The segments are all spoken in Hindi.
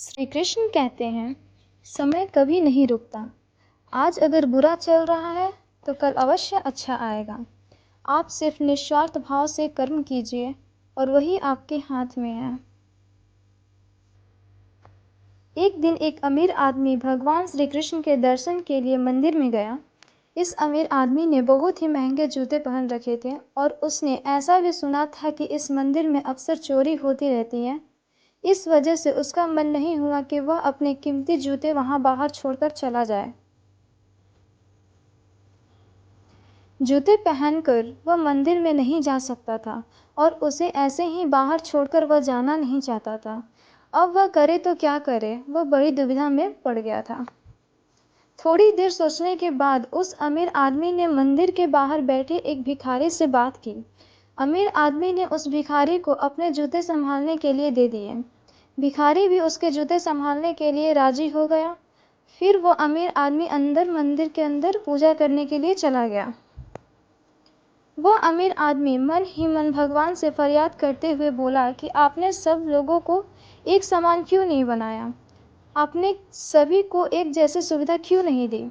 श्री कृष्ण कहते हैं, समय कभी नहीं रुकता। आज अगर बुरा चल रहा है तो कल अवश्य अच्छा आएगा। आप सिर्फ निस्वार्थ भाव से कर्म कीजिए और वही आपके हाथ में है। एक दिन एक अमीर आदमी भगवान श्री कृष्ण के दर्शन के लिए मंदिर में गया। इस अमीर आदमी ने बहुत ही महंगे जूते पहन रखे थे और उसने ऐसा भी सुना था कि इस मंदिर में अक्सर चोरी होती रहती है। इस वजह से उसका मन नहीं हुआ कि वह अपने कीमती जूते वहां बाहर छोड़कर चला जाए। जूते पहनकर वह मंदिर में नहीं जा सकता था और उसे ऐसे ही बाहर छोड़कर वह जाना नहीं चाहता था। अब वह करे तो क्या करे, वह बड़ी दुविधा में पड़ गया था। थोड़ी देर सोचने के बाद उस अमीर आदमी ने मंदिर के बाहर बैठे एक भिखारी से बात की। अमीर आदमी ने उस भिखारी को अपने जूते संभालने के लिए दे दिए। भिखारी भी उसके जूते संभालने के लिए राजी हो गया। फिर वो अमीर आदमी अंदर मंदिर के अंदर पूजा करने के लिए चला गया। वो अमीर आदमी मन ही मन भगवान से फरियाद करते हुए बोला कि आपने सब लोगों को एक समान क्यों नहीं बनाया? आपने सभी को एक जैसी सुविधा क्यों नहीं दी?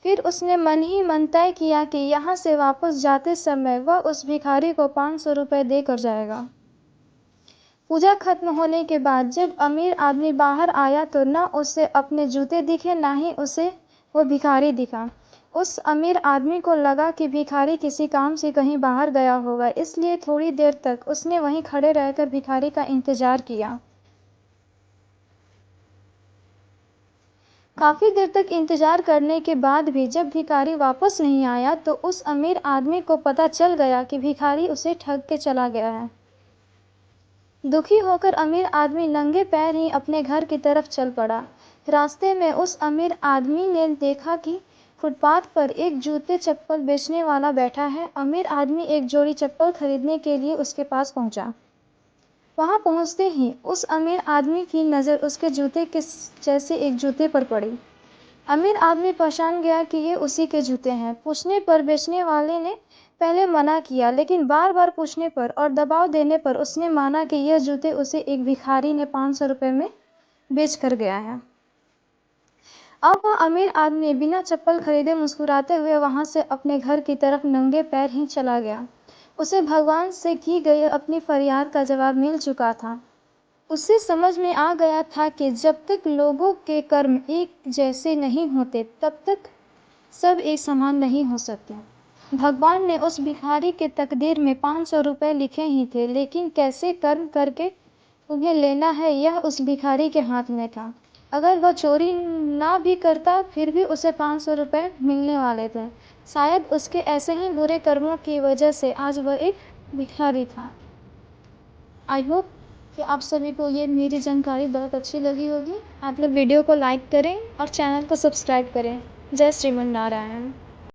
फिर उसने मन ही मन तय किया कि यहाँ से वापस जाते समय वह उस भिखारी को 500 रुपये देकर जाएगा। पूजा खत्म होने के बाद जब अमीर आदमी बाहर आया तो न उसे अपने जूते दिखे न ही उसे वो भिखारी दिखा। उस अमीर आदमी को लगा कि भिखारी किसी काम से कहीं बाहर गया होगा, इसलिए थोड़ी देर तक उसने वहीं खड़े रहकर भिखारी का इंतजार किया। काफी देर तक इंतजार करने के बाद भी जब भिखारी वापस नहीं आया तो उस अमीर आदमी को पता चल गया कि भिखारी उसे ठग के चला गया है। दुखी होकर अमीर आदमी नंगे पैर ही अपने घर की तरफ चल पड़ा। रास्ते में उस अमीर आदमी ने देखा कि फुटपाथ पर एक जूते चप्पल बेचने वाला बैठा है। अमीर आदमी एक जोड़ी चप्पल खरीदने के लिए उसके पास पहुंचा। वहां पहुंचते ही उस अमीर आदमी की नज़र उसके जूते के जैसे एक जूते पर पड़ी। अमीर आदमी पहचान गया कि ये उसी के जूते हैं। पूछने पर बेचने वाले ने पहले मना किया, लेकिन बार बार पूछने पर और दबाव देने पर उसने माना कि यह जूते उसे एक भिखारी ने 500 रुपये में बेच कर गया है। अब वह अमीर आदमी बिना चप्पल खरीदे मुस्कुराते हुए वहां से अपने घर की तरफ नंगे पैर ही चला गया। उसे भगवान से की गई अपनी फरियाद का जवाब मिल चुका था। उसे समझ में आ गया था कि जब तक लोगों के कर्म एक जैसे नहीं होते तब तक सब एक समान नहीं हो सकते। भगवान ने उस भिखारी के तकदीर में 500 रुपये लिखे ही थे, लेकिन कैसे कर्म करके उन्हें लेना है यह उस भिखारी के हाथ में था। अगर वह चोरी ना भी करता फिर भी उसे 500 रुपये मिलने वाले थे। शायद उसके ऐसे ही बुरे कर्मों की वजह से आज वह एक भिखारी था। आई होप कि आप सभी को ये मेरी जानकारी बहुत अच्छी लगी होगी। आप लोग वीडियो को लाइक करें और चैनल को सब्सक्राइब करें। जय श्रीमन नारायण।